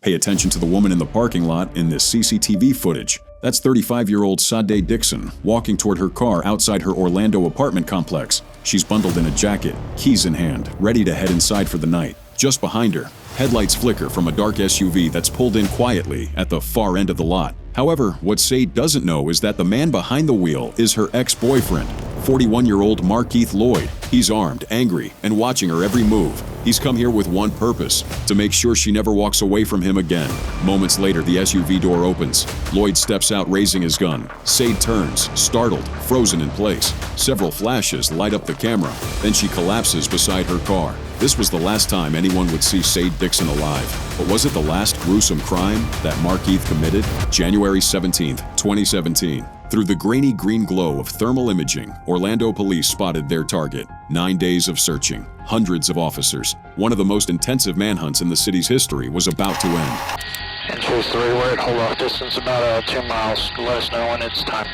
Pay attention to the woman in the parking lot in this CCTV footage. That's 35-year-old Sade Dixon walking toward her car outside her Orlando apartment complex. She's bundled in a jacket, keys in hand, ready to head inside for the night. Just behind her, headlights flicker from a dark SUV that's pulled in quietly at the far end of the lot. However, what Sade doesn't know is that the man behind the wheel is her ex-boyfriend, 41-year-old Markeith Lloyd. He's armed, angry, and watching her every move. He's come here with one purpose: to make sure she never walks away from him again. Moments later, the SUV door opens. Lloyd steps out, raising his gun. Sade turns, startled, frozen in place. Several flashes light up the camera. Then she collapses beside her car. This was the last time anyone would see Sade Dixon alive. But was it the last gruesome crime that Markeith committed? January 17, 2017. Through the grainy green glow of thermal imaging, Orlando police spotted their target. 9 days of searching, hundreds of officers. One of the most intensive manhunts in the city's history was about to end. Entry 3, we're at hold-off distance about 2 miles. Let us know when it's time.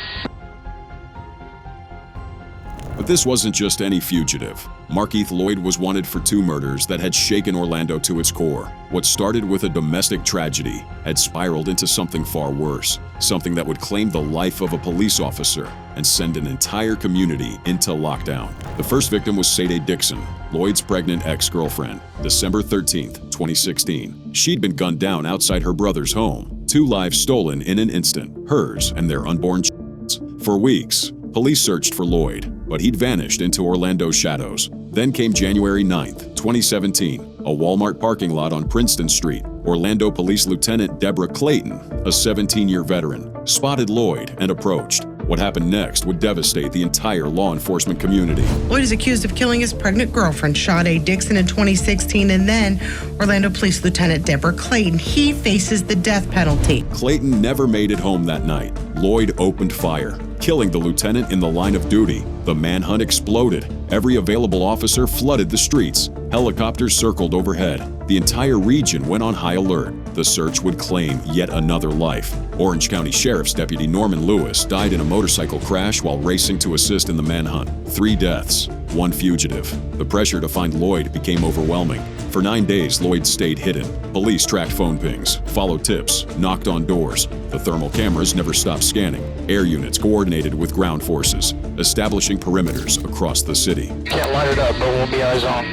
But this wasn't just any fugitive. Markeith Lloyd was wanted for 2 murders that had shaken Orlando to its core. What started with a domestic tragedy had spiraled into something far worse, something that would claim the life of a police officer and send an entire community into lockdown. The first victim was Sade Dixon, Lloyd's pregnant ex-girlfriend. December 13, 2016. She'd been gunned down outside her brother's home. 2 lives stolen in an instant, hers and their unborn child. For weeks, police searched for Lloyd, but he'd vanished into Orlando's shadows. Then came January 9th, 2017, a Walmart parking lot on Princeton Street. Orlando Police Lieutenant Deborah Clayton, a 17-year veteran, spotted Lloyd and approached. What happened next would devastate the entire law enforcement community. Lloyd is accused of killing his pregnant girlfriend, Sade Dixon, in 2016, and then Orlando Police Lieutenant Deborah Clayton. He faces the death penalty. Clayton never made it home that night. Lloyd opened fire, killing the lieutenant in the line of duty. The manhunt exploded. Every available officer flooded the streets. Helicopters circled overhead. The entire region went on high alert. The search would claim yet another life. Orange County Sheriff's Deputy Norman Lewis died in a motorcycle crash while racing to assist in the manhunt. 3 deaths, 1 fugitive. The pressure to find Lloyd became overwhelming. For 9 days, Lloyd stayed hidden. Police tracked phone pings, followed tips, knocked on doors. The thermal cameras never stopped scanning. Air units coordinated with ground forces, establishing perimeters across the city. Can't light it up, but we'll be eyes on.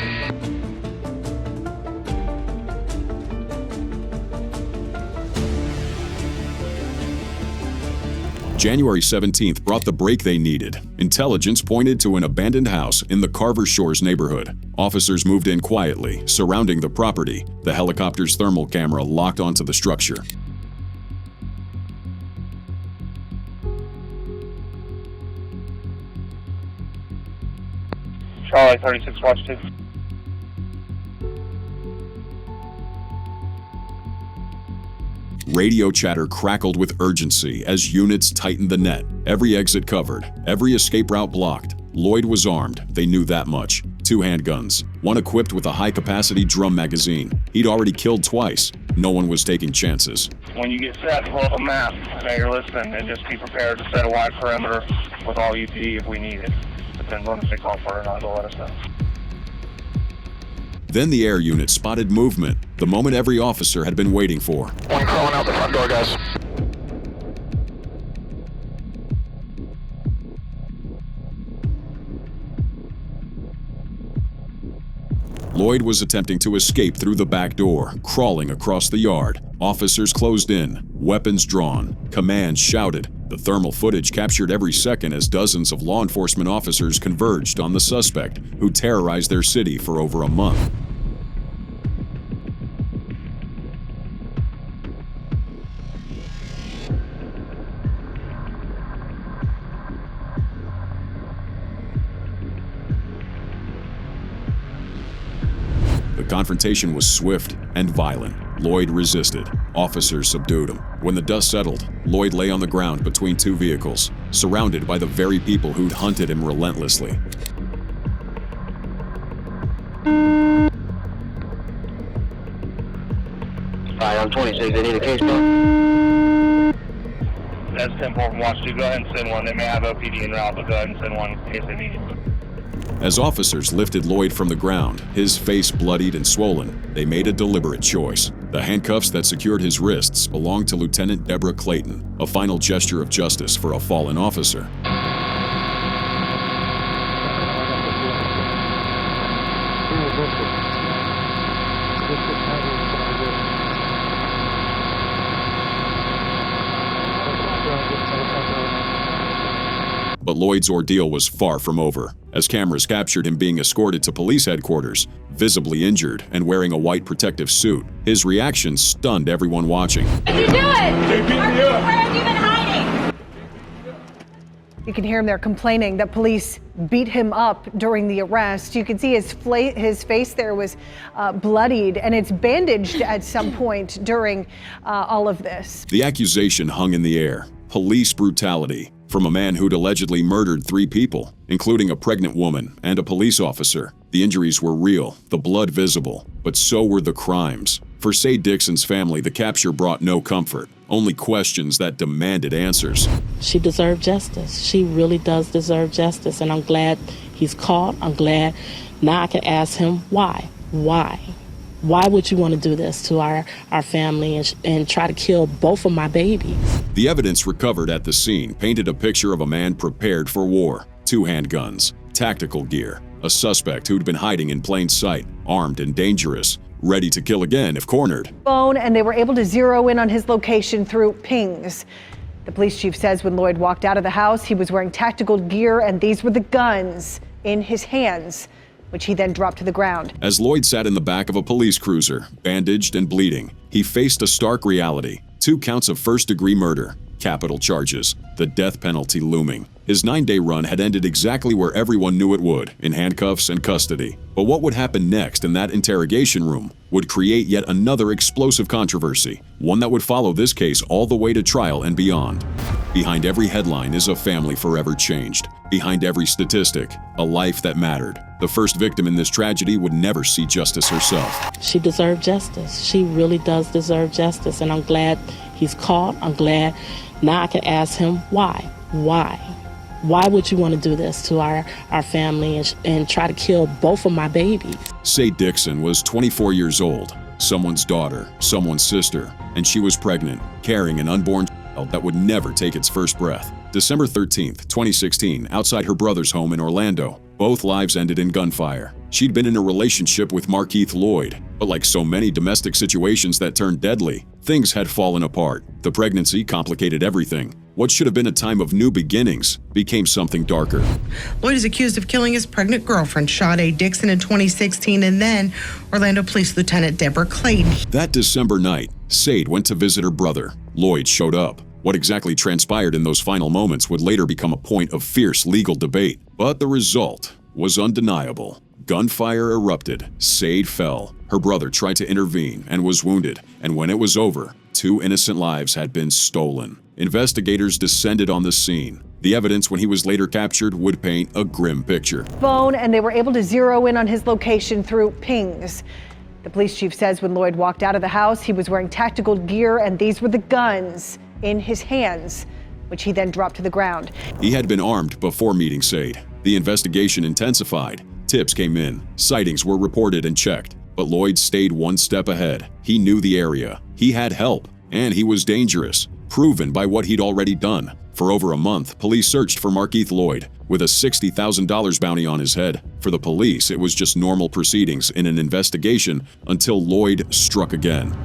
January 17th brought the break they needed. Intelligence pointed to an abandoned house in the Carver Shores neighborhood. Officers moved in quietly, surrounding the property. The helicopter's thermal camera locked onto the structure. Charlie 36, watch 2. Radio chatter crackled with urgency as units tightened the net. Every exit covered, every escape route blocked. Lloyd was armed, they knew that much. 2 handguns, one equipped with a high-capacity drum magazine. He'd already killed twice. No one was taking chances. When you get set, pull up a map, now you're listening, and just be prepared to set a wide perimeter with all UPD if we need it. Depends on if they call for it or not, they'll let us know. Then the air unit spotted movement, the moment every officer had been waiting for. One crawling out the front door, guys. Lloyd was attempting to escape through the back door, crawling across the yard. Officers closed in, weapons drawn, commands shouted. The thermal footage captured every second as dozens of law enforcement officers converged on the suspect, who terrorized their city for over a month. The confrontation was swift and violent. Lloyd resisted. Officers subdued him. When the dust settled, Lloyd lay on the ground between 2 vehicles, surrounded by the very people who'd hunted him relentlessly. Alright, I'm 26. They need a case book. That's 10-4 from watch 2. Go ahead and send one. They may have OPD en route, but go ahead and send one in case they need it. As officers lifted Lloyd from the ground, his face bloodied and swollen, they made a deliberate choice. The handcuffs that secured his wrists belonged to Lieutenant Deborah Clayton, a final gesture of justice for a fallen officer. But Lloyd's ordeal was far from over, as cameras captured him being escorted to police headquarters, visibly injured and wearing a white protective suit. His reaction stunned everyone watching. What are you doing? Where have you been hiding? You can hear him there complaining that police beat him up during the arrest. You can see his face there was bloodied, and it's bandaged at some point during all of this. The accusation hung in the air. Police brutality from a man who'd allegedly murdered 3 people, including a pregnant woman and a police officer. The injuries were real, the blood visible, but so were the crimes. For Sade Dixon's family, the capture brought no comfort, only questions that demanded answers. She deserved justice. She really does deserve justice, and I'm glad he's caught. I'm glad now I can ask him why. Why would you want to do this to our family and try to kill both of my babies? The evidence recovered at the scene painted a picture of a man prepared for war. 2 handguns, tactical gear, a suspect who'd been hiding in plain sight, armed and dangerous, ready to kill again if cornered. Phone, and they were able to zero in on his location through pings. The police chief says when Lloyd walked out of the house, he was wearing tactical gear, and these were the guns in his hands, which he then dropped to the ground. As Lloyd sat in the back of a police cruiser, bandaged and bleeding, he faced a stark reality. 2 counts of first-degree murder, capital charges, the death penalty looming. His 9-day run had ended exactly where everyone knew it would, in handcuffs and custody. But what would happen next in that interrogation room would create yet another explosive controversy, one that would follow this case all the way to trial and beyond. Behind every headline is a family forever changed. Behind every statistic, a life that mattered. The first victim in this tragedy would never see justice herself. She deserved justice. She really does deserve justice, and I'm glad he's caught. I'm glad now I can ask him why. Why would you want to do this to our family and try to kill both of my babies? Sade Dixon was 24 years old, someone's daughter, someone's sister, and she was pregnant, carrying an unborn child that would never take its first breath. December 13th, 2016, outside her brother's home in Orlando, both lives ended in gunfire. She'd been in a relationship with Markeith Lloyd, but like so many domestic situations that turned deadly, things had fallen apart. The pregnancy complicated everything. What should have been a time of new beginnings became something darker. Lloyd is accused of killing his pregnant girlfriend, Sade Dixon, in 2016, and then Orlando Police Lieutenant Deborah Clayton. That December night, Sade went to visit her brother. Lloyd showed up. What exactly transpired in those final moments would later become a point of fierce legal debate. But the result was undeniable. Gunfire erupted. Sade fell. Her brother tried to intervene and was wounded. And when it was over, 2 innocent lives had been stolen. Investigators descended on the scene. The evidence when he was later captured would paint a grim picture. Phone, and they were able to zero in on his location through pings. The police chief says when Lloyd walked out of the house, he was wearing tactical gear, and these were the guns in his hands, which he then dropped to the ground. He had been armed before meeting Sade. The investigation intensified. Tips came in. Sightings were reported and checked. But Lloyd stayed one step ahead. He knew the area. He had help. And he was dangerous, proven by what he'd already done. For over a month, police searched for Markeith Lloyd, with a $60,000 bounty on his head. For the police, it was just normal proceedings in an investigation until Lloyd struck again.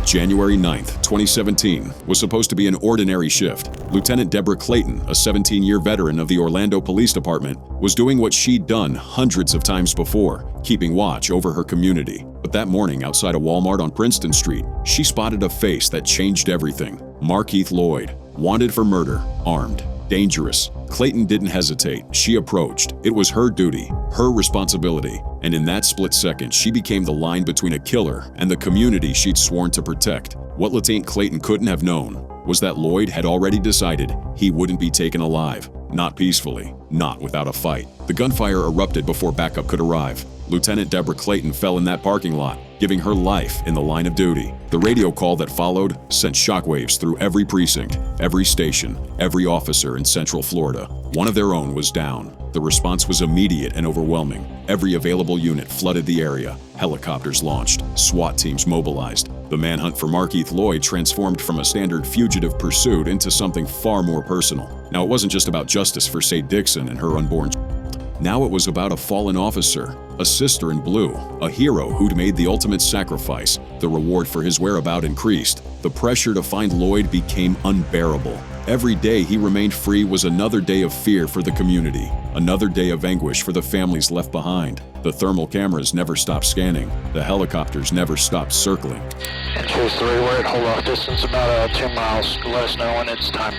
January 9th, 2017, was supposed to be an ordinary shift. Lieutenant Deborah Clayton, a 17-year veteran of the Orlando Police Department, was doing what she'd done hundreds of times before, keeping watch over her community. But that morning, outside a Walmart on Princeton Street, she spotted a face that changed everything. Markeith Lloyd, wanted for murder, armed, dangerous. Clayton didn't hesitate. She approached. It was her duty, her responsibility. And in that split second, she became the line between a killer and the community she'd sworn to protect. What Lieutenant Clayton couldn't have known was that Lloyd had already decided he wouldn't be taken alive. Not peacefully, not without a fight. The gunfire erupted before backup could arrive. Lieutenant Deborah Clayton fell in that parking lot, giving her life in the line of duty. The radio call that followed sent shockwaves through every precinct, every station, every officer in Central Florida. One of their own was down. The response was immediate and overwhelming. Every available unit flooded the area. Helicopters launched. SWAT teams mobilized. The manhunt for Markeith Lloyd transformed from a standard fugitive pursuit into something far more personal. Now, it wasn't just about justice for Sadie Dixon and her unborn child. Now it was about a fallen officer, a sister in blue, a hero who'd made the ultimate sacrifice. The reward for his whereabouts increased. The pressure to find Lloyd became unbearable. Every day he remained free was another day of fear for the community, another day of anguish for the families left behind. The thermal cameras never stopped scanning. The helicopters never stopped circling. And Chase 3, we're at hold off distance about 2 miles. Let us know when it's time.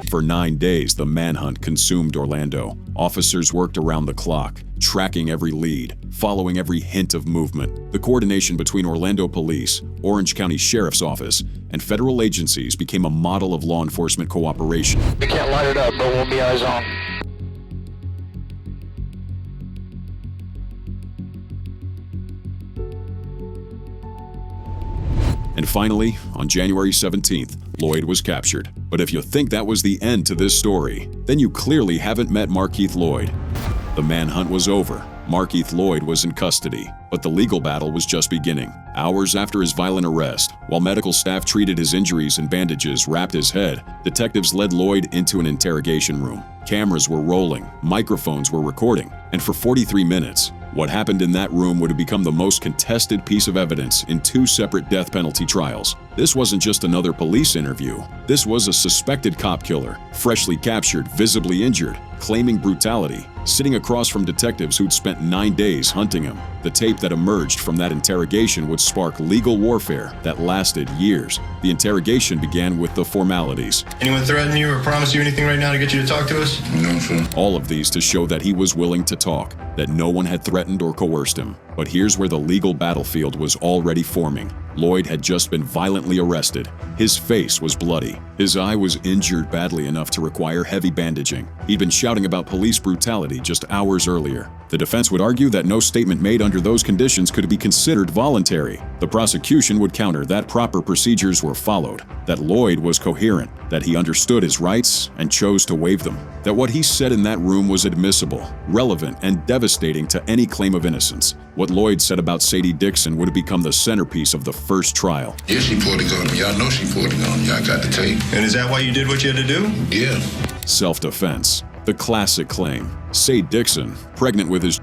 For 9 days, the manhunt consumed Orlando. Officers worked around the clock, tracking every lead, following every hint of movement. The coordination between Orlando Police, Orange County Sheriff's Office, and federal agencies became a model of law enforcement cooperation. We can't light it up, but we'll be eyes on. And finally, on January 17th, Lloyd was captured. But if you think that was the end to this story, then you clearly haven't met Markeith Lloyd. The manhunt was over. Markeith Lloyd was in custody, but the legal battle was just beginning. Hours after his violent arrest, while medical staff treated his injuries and bandages wrapped his head, detectives led Lloyd into an interrogation room. Cameras were rolling, microphones were recording, and for 43 minutes, what happened in that room would have become the most contested piece of evidence in 2 separate death penalty trials. This wasn't just another police interview. This was a suspected cop killer, freshly captured, visibly injured, claiming brutality, sitting across from detectives who'd spent 9 days hunting him. The tape that emerged from that interrogation would spark legal warfare that lasted years. The interrogation began with the formalities. Anyone threaten you or promise you anything right now to get you to talk to us? No, sir. All of these to show that he was willing to talk, that no one had threatened or coerced him. But here's where the legal battlefield was already forming. Lloyd had just been violently arrested. His face was bloody. His eye was injured badly enough to require heavy bandaging. He'd been shouting about police brutality just hours earlier. The defense would argue that no statement made under those conditions could be considered voluntary. The prosecution would counter that proper procedures were followed, that Lloyd was coherent, that he understood his rights and chose to waive them, that what he said in that room was admissible, relevant, and devastating to any claim of innocence. What Lloyd said about Sadie Dixon would have become the centerpiece of the first trial. Yeah, she pulled a gun on me. I know she pulled a gun on me. I got the tape. And is that why you did what you had to do? Yeah. Self-defense. The classic claim. Sadie Dixon, pregnant with his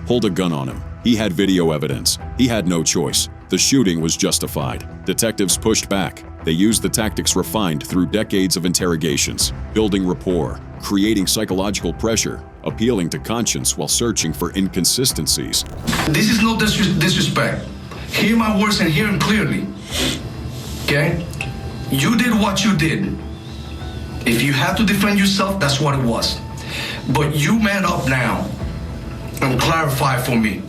pulled a gun on him. He had video evidence. He had no choice. The shooting was justified. Detectives pushed back. They used the tactics refined through decades of interrogations, building rapport, creating psychological pressure, appealing to conscience while searching for inconsistencies. This is no disrespect. Hear my words and hear them clearly. Okay? You did what you did. If you have to defend yourself, that's what it was. But you man up now and clarify for me.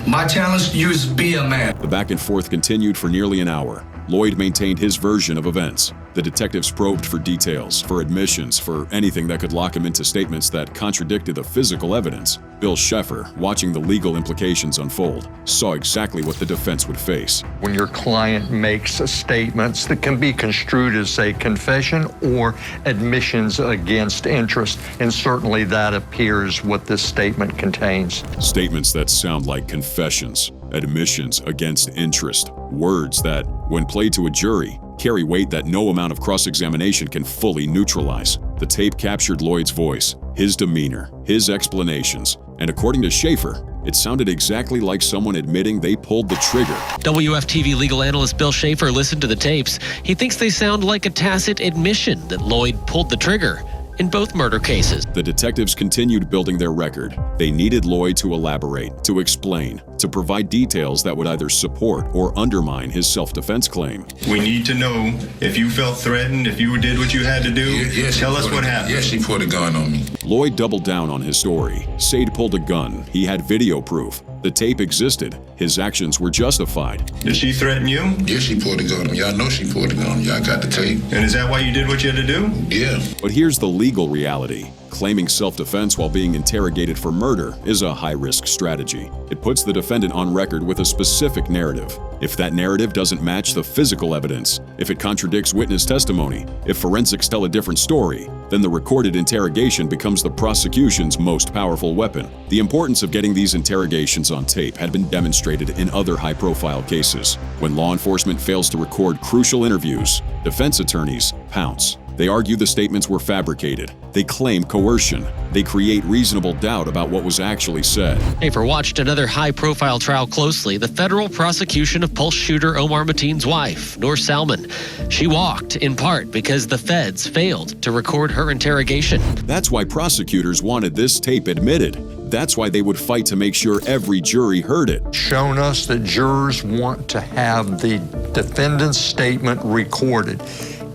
My challenge to you is be a man. The back and forth continued for nearly an hour. Lloyd maintained his version of events. The detectives probed for details, for admissions, for anything that could lock him into statements that contradicted the physical evidence. Bill Sheffer, watching the legal implications unfold, saw exactly what the defense would face. When your client makes statements that can be construed as, say, confession or admissions against interest, and certainly that appears what this statement contains. Statements that sound like confessions, admissions against interest, words that, when played to a jury, carry weight that no amount of cross-examination can fully neutralize. The tape captured Lloyd's voice, his demeanor, his explanations, and according to Schaefer, it sounded exactly like someone admitting they pulled the trigger. WFTV legal analyst Bill Schaefer listened to the tapes. He thinks they sound like a tacit admission that Lloyd pulled the trigger in both murder cases. The detectives continued building their record. They needed Lloyd to elaborate, to explain, to provide details that would either support or undermine his self-defense claim. We need to know if you felt threatened, if you did what you had to do. Tell us what happened. Yeah, she pulled a gun on me. Lloyd doubled down on his story. Sade pulled a gun. He had video proof. The tape existed. His actions were justified. Did she threaten you? Yeah, she pulled a gun on me. I know she pulled a gun on me. I got the tape. And is that why you did what you had to do? Yeah. But here's the legal reality. Claiming self-defense while being interrogated for murder is a high-risk strategy. It puts the defendant on record with a specific narrative. If that narrative doesn't match the physical evidence, if it contradicts witness testimony, if forensics tell a different story, then the recorded interrogation becomes the prosecution's most powerful weapon. The importance of getting these interrogations on tape had been demonstrated in other high-profile cases. When law enforcement fails to record crucial interviews, defense attorneys pounce. They argue the statements were fabricated. They claim coercion. They create reasonable doubt about what was actually said. Hafer watched another high-profile trial closely, the federal prosecution of Pulse shooter Omar Mateen's wife, Noor Salman. She walked, in part because the feds failed to record her interrogation. That's why prosecutors wanted this tape admitted. That's why they would fight to make sure every jury heard it. Shown us that jurors want to have the defendant's statement recorded.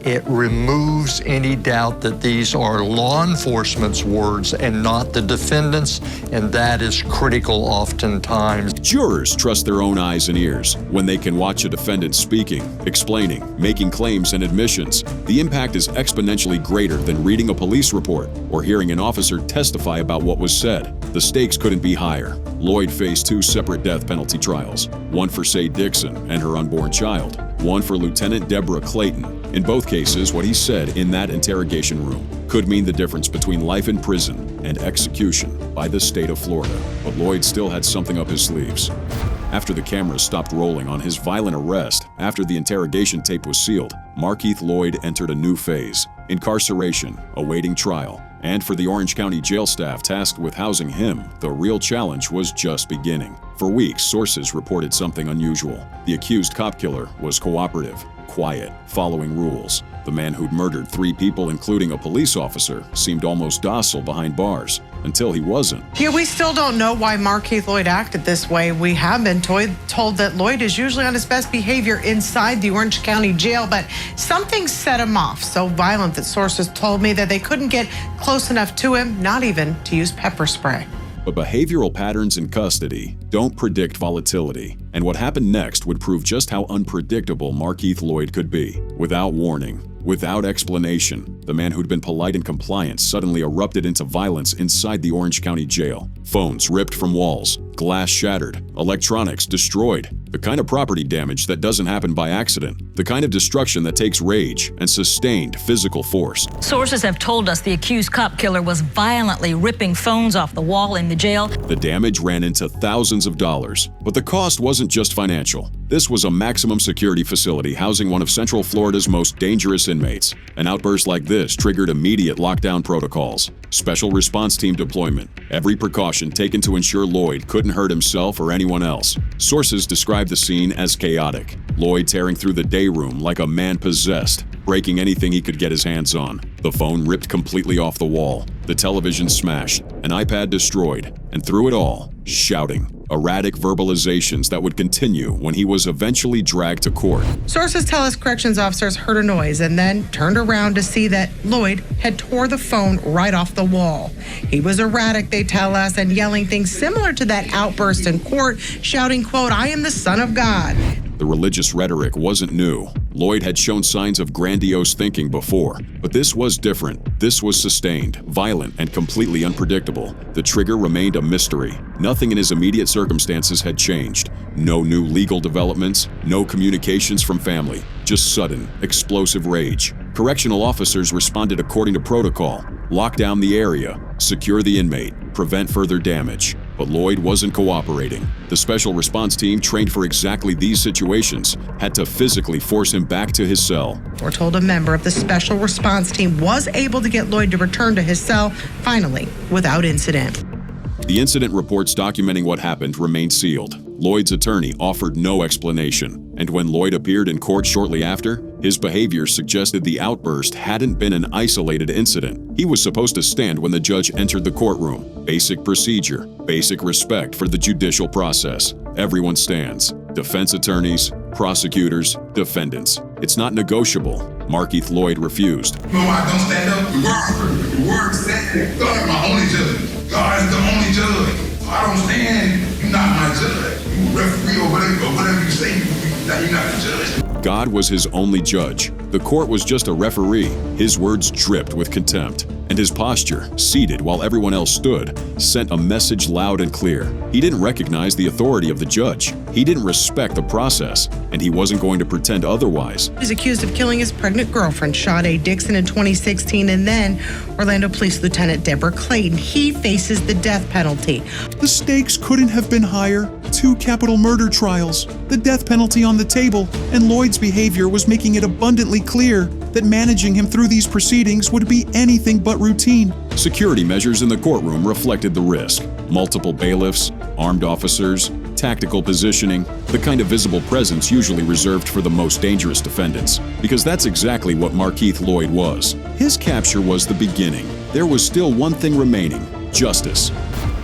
It removes any doubt that these are law enforcement's words and not the defendant's, and that is critical oftentimes. Jurors trust their own eyes and ears when they can watch a defendant speaking, explaining, making claims and admissions. The impact is exponentially greater than reading a police report or hearing an officer testify about what was said. The stakes couldn't be higher. Lloyd faced 2 separate death penalty trials, one for Sade Dixon and her unborn child, one for Lieutenant Deborah Clayton. In both cases, what he said in that interrogation room could mean the difference between life in prison and execution by the state of Florida. But Lloyd still had something up his sleeves. After the cameras stopped rolling on his violent arrest, after the interrogation tape was sealed, Markeith Lloyd entered a new phase: incarceration, awaiting trial. And for the Orange County jail staff tasked with housing him, the real challenge was just beginning. For weeks, sources reported something unusual. The accused cop killer was cooperative, quiet, following rules. The man who'd murdered 3 people, including a police officer, seemed almost docile behind bars, until he wasn't. Yeah, we still don't know why Markeith Lloyd acted this way. We have been told that Lloyd is usually on his best behavior inside the Orange County jail, but something set him off, so violent that sources told me that they couldn't get close enough to him, not even to use pepper spray. But behavioral patterns in custody don't predict volatility, and what happened next would prove just how unpredictable Markeith Lloyd could be. Without warning, without explanation, the man who'd been polite and compliant suddenly erupted into violence inside the Orange County jail. Phones ripped from walls, glass shattered, electronics destroyed. The kind of property damage that doesn't happen by accident. The kind of destruction that takes rage and sustained physical force. Sources have told us the accused cop killer was violently ripping phones off the wall in the jail. The damage ran into thousands of dollars, but the cost wasn't just financial. This was a maximum security facility housing one of Central Florida's most dangerous inmates. An outburst like this triggered immediate lockdown protocols, special response team deployment, every precaution taken to ensure Lloyd couldn't hurt himself or anyone else. Sources describe the scene as chaotic. Lloyd tearing through the day room like a man possessed, breaking anything he could get his hands on. The phone ripped completely off the wall, the television smashed, an iPad destroyed, and through it all, shouting. Erratic verbalizations that would continue when he was eventually dragged to court. Sources tell us corrections officers heard a noise and then turned around to see that Lloyd had tore the phone right off the wall. He was erratic, they tell us, and yelling things similar to that outburst in court, shouting, quote, "I am the Son of God." The religious rhetoric wasn't new. Lloyd had shown signs of grandiose thinking before, but this was different. This was sustained, violent, and completely unpredictable. The trigger remained a mystery. Nothing in his immediate circumstances had changed. No new legal developments, no communications from family, just sudden, explosive rage. Correctional officers responded according to protocol. Lock down the area, secure the inmate, prevent further damage. But Lloyd wasn't cooperating. The special response team, trained for exactly these situations, had to physically force him back to his cell. We're told a member of the special response team was able to get Lloyd to return to his cell, finally, without incident. The incident reports documenting what happened remain sealed. Lloyd's attorney offered no explanation, and when Lloyd appeared in court shortly after, his behavior suggested the outburst hadn't been an isolated incident. He was supposed to stand when the judge entered the courtroom. Basic procedure, basic respect for the judicial process. Everyone stands. Defense attorneys, prosecutors, defendants. It's not negotiable. Markeith Lloyd refused. You know why I don't stand up? The word said, God is my only judge. God is the only judge. I don't stand. You're not my judge. You referee or whatever you say, you're not the judge. God was his only judge. The court was just a referee. His words dripped with contempt, and his posture, seated while everyone else stood, sent a message loud and clear. He didn't recognize the authority of the judge. He didn't respect the process, and he wasn't going to pretend otherwise. He was accused of killing his pregnant girlfriend, Sade Dixon, in 2016, and then Orlando Police Lieutenant Deborah Clayton. He faces the death penalty. The stakes couldn't have been higher. 2 capital murder trials, the death penalty on the table, and Lloyd's behavior was making it abundantly clear that managing him through these proceedings would be anything but routine. Security measures in the courtroom reflected the risk. Multiple bailiffs, armed officers, tactical positioning, the kind of visible presence usually reserved for the most dangerous defendants, because that's exactly what Markeith Lloyd was. His capture was the beginning. There was still one thing remaining: justice.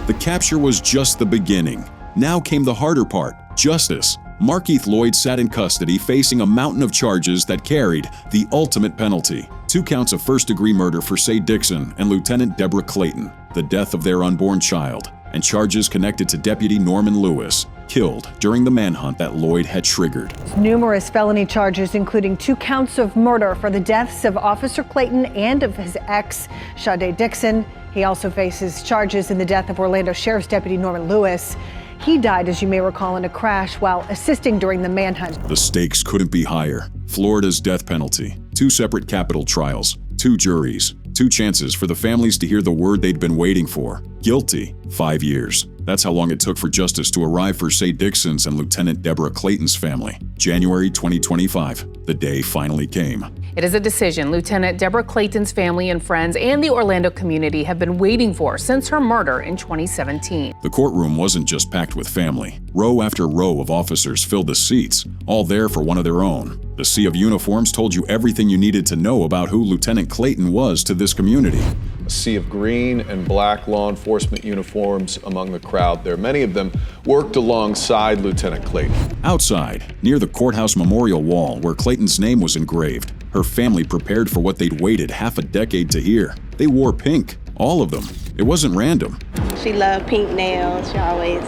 The capture was just the beginning. Now came the harder part: justice. Markeith Lloyd sat in custody facing a mountain of charges that carried the ultimate penalty. 2 counts of first-degree murder for Sade Dixon and Lieutenant Deborah Clayton, the death of their unborn child, and charges connected to Deputy Norman Lewis, killed during the manhunt that Lloyd had triggered. Numerous felony charges, including 2 counts of murder for the deaths of Officer Clayton and of his ex, Sade Dixon. He also faces charges in the death of Orlando Sheriff's Deputy Norman Lewis. He died, as you may recall, in a crash while assisting during the manhunt. The stakes couldn't be higher. Florida's death penalty, 2 separate capital trials, 2 juries, 2 chances for the families to hear the word they'd been waiting for. Guilty, 5 years. That's how long it took for justice to arrive for Sade Dixon's and Lieutenant Deborah Clayton's family. January 2025, the day finally came. It is a decision Lieutenant Deborah Clayton's family and friends and the Orlando community have been waiting for since her murder in 2017. The courtroom wasn't just packed with family. Row after row of officers filled the seats, all there for one of their own. The sea of uniforms told you everything you needed to know about who Lieutenant Clayton was to this community. A sea of green and black law enforcement uniforms among the crowd there. Many of them worked alongside Lieutenant Clayton. Outside, near the courthouse memorial wall where Clayton's name was engraved, her family prepared for what they'd waited half a decade to hear. They wore pink, all of them. It wasn't random. She loved pink nails. She always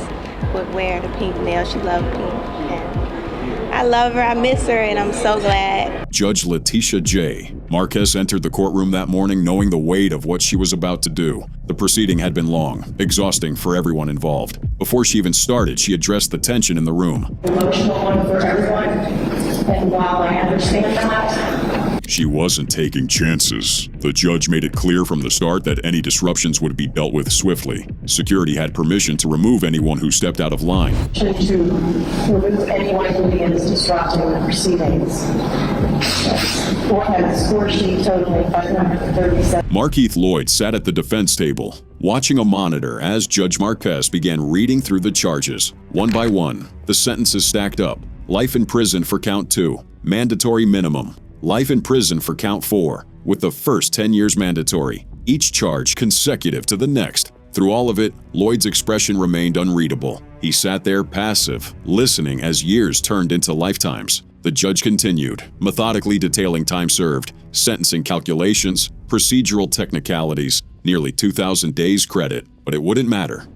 would wear the pink nails. She loved pink. And I love her, I miss her, and I'm so glad. Judge Letitia J. Marquez entered the courtroom that morning knowing the weight of what she was about to do. The proceeding had been long, exhausting for everyone involved. Before she even started, she addressed the tension in the room. Emotional one for everyone, and while I understand that, she wasn't taking chances. The judge made it clear from the start that any disruptions would be dealt with swiftly. Security had permission to remove anyone who stepped out of line. To remove anyone who begins disrupting the proceedings. Court had a score sheet totaling 537. Markeith Lloyd sat at the defense table, watching a monitor as Judge Marquez began reading through the charges. One by one, the sentences stacked up. Life in prison for count 2, mandatory minimum. Life in prison for count 4, with the first 10 years mandatory, each charge consecutive to the next. Through all of it, Lloyd's expression remained unreadable. He sat there passive, listening as years turned into lifetimes. The judge continued, methodically detailing time served, sentencing calculations, procedural technicalities, nearly 2,000 days credit, but it wouldn't matter.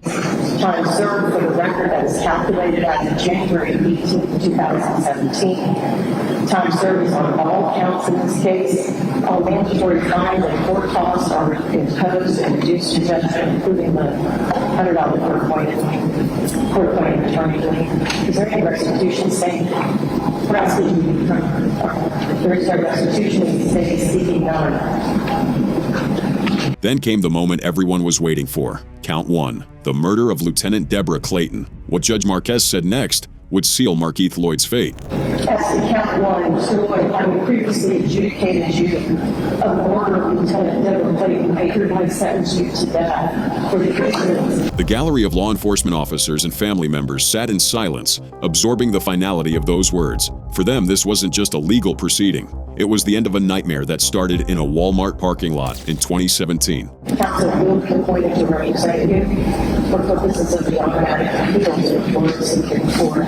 Time served for the record that is calculated as of January 18, 2017. Time served on all counts in this case. All mandatory fines and court costs are imposed and reduced to judgment, including the $100 court-appointed attorney. Is there any restitution saying? We're asking there is no restitution in the state seeking none. Then came the moment everyone was waiting for. Count 1, the murder of Lieutenant Deborah Clayton. What Judge Marquez said next would seal Markeith Lloyd's fate. As to count one, Mr. Lloyd, having previously adjudicated you of murder of Lieutenant Deborah Clayton, I hereby sentence you to death for the treason. The gallery of law enforcement officers and family members sat in silence, absorbing the finality of those words. For them, this wasn't just a legal proceeding. It was the end of a nightmare that started in a Walmart parking lot in 2017. Counsel will be appointed to represent you for purposes of the automatic appeal to the court seeking for.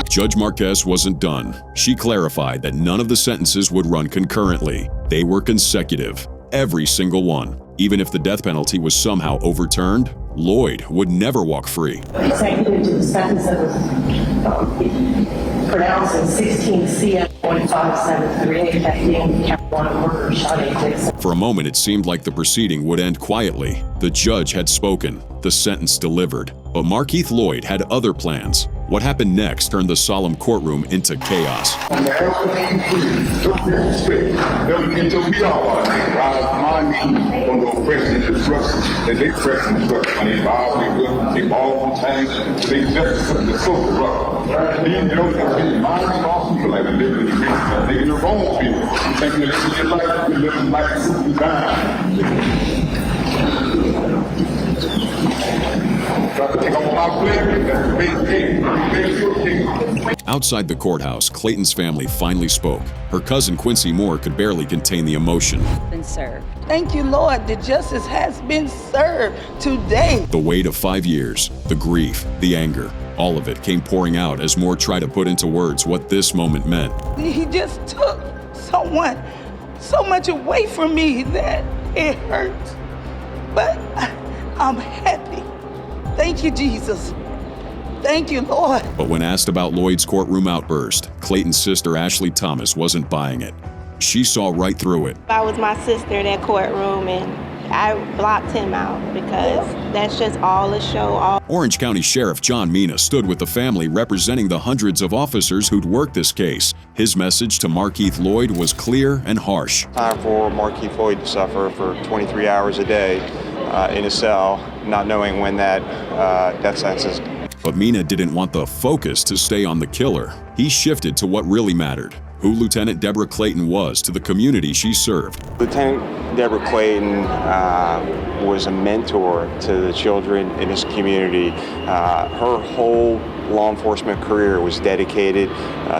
Judge Marquez wasn't done. She clarified that none of the sentences would run concurrently. They were consecutive, every single one. Even if the death penalty was somehow overturned, Lloyd would never walk free. Consecutive to the sentence that was pronounced in 16 CF.5738, that being count one murder shot at Dixon. For a moment, it seemed like the proceeding would end quietly. The judge had spoken, the sentence delivered. But Markeith Lloyd had other plans. What happened next turned the solemn courtroom into chaos. Outside the courthouse, Clayton's family finally spoke. Her cousin Quincy Moore could barely contain the emotion. Been served. Thank you, Lord. The justice has been served today. The weight of 5 years, the grief, the anger, all of it came pouring out as Moore tried to put into words what this moment meant. He just took someone so much away from me that it hurts. But I'm happy. Thank you, Jesus. Thank you, Lord. But when asked about Lloyd's courtroom outburst, Clayton's sister Ashley Thomas wasn't buying it. She saw right through it. I was my sister in that courtroom, and I blocked him out because that's just all a show. Orange County Sheriff John Mina stood with the family representing the hundreds of officers who'd worked this case. His message to Markeith Lloyd was clear and harsh. Time for Markeith Lloyd to suffer for 23 hours a day in a cell, not knowing when that death sentence is. But Mina didn't want the focus to stay on the killer. He shifted to what really mattered, who Lieutenant Deborah Clayton was to the community she served. Lieutenant Deborah Clayton was a mentor to the children in this community. Her whole law enforcement career was dedicated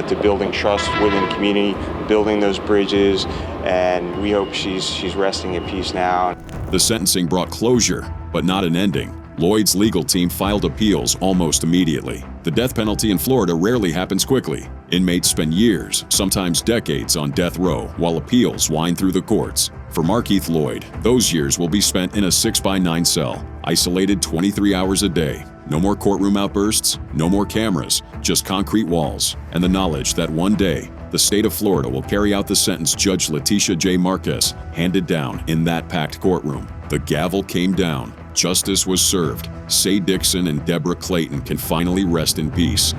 to building trust within the community, building those bridges, and we hope she's resting in peace now. The sentencing brought closure, but not an ending. Lloyd's legal team filed appeals almost immediately. The death penalty in Florida rarely happens quickly. Inmates spend years, sometimes decades, on death row while appeals wind through the courts. For Markeith Lloyd, those years will be spent in a 6x9 cell, isolated 23 hours a day. No more courtroom outbursts, no more cameras, just concrete walls, and the knowledge that one day, the state of Florida will carry out the sentence Judge Letitia J. Marquez handed down in that packed courtroom. The gavel came down. Justice was served. Say Dixon and Deborah Clayton can finally rest in peace.